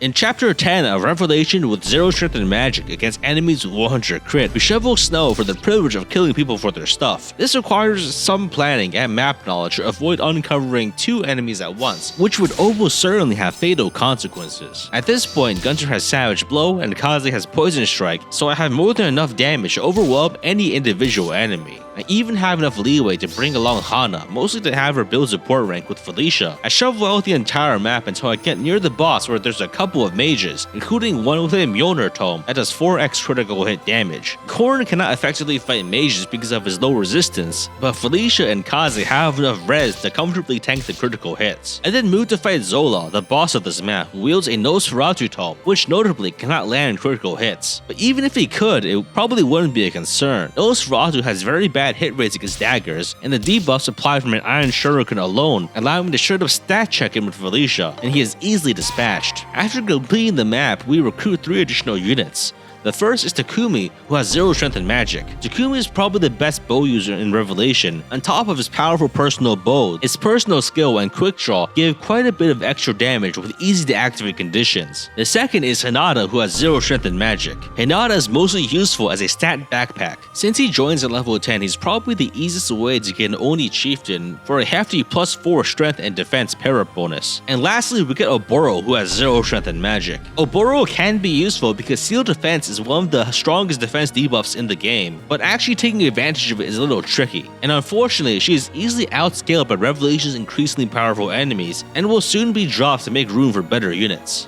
In Chapter 10 of Revelation with 0 strength and magic against enemies with 100 crit, we shovel snow for the privilege of killing people for their stuff. This requires some planning and map knowledge to avoid uncovering 2 enemies at once, which would almost certainly have fatal consequences. At this point, Gunter has Savage Blow and Kaze has Poison Strike, so I have more than enough damage to overwhelm any individual enemy. I even have enough leeway to bring along Hana, mostly to have her build support rank with Felicia. I shovel out the entire map until I get near the boss where there's a couple of mages, including one with a Mjolnir tome that does 4x critical hit damage. Korn cannot effectively fight mages because of his low resistance, but Felicia and Kaze have enough res to comfortably tank the critical hits. I then move to fight Zola, the boss of this map, who wields a Nosferatu tome, which notably cannot land critical hits. But even if he could, it probably wouldn't be a concern. Nosferatu has very bad hit rates against daggers, and the debuffs applied from an Iron Shuriken alone allow me to straight up stat check him with Felicia, and he is easily dispatched. After completing the map, we recruit 3 additional units. The first is Takumi, who has 0 strength and magic. Takumi is probably the best bow user in Revelation. On top of his powerful personal bow, his personal skill and quick draw give quite a bit of extra damage with easy to activate conditions. The second is Hinata, who has 0 strength and magic. Hinata is mostly useful as a stat backpack. Since he joins at level 10, he's probably the easiest way to get an Oni chieftain for a hefty plus 4 strength and defense para bonus. And lastly, we get Oboro, who has 0 strength and magic. Oboro can be useful because seal defense is one of the strongest defense debuffs in the game, but actually taking advantage of it is a little tricky. And unfortunately, she is easily outscaled by Revelation's increasingly powerful enemies and will soon be dropped to make room for better units.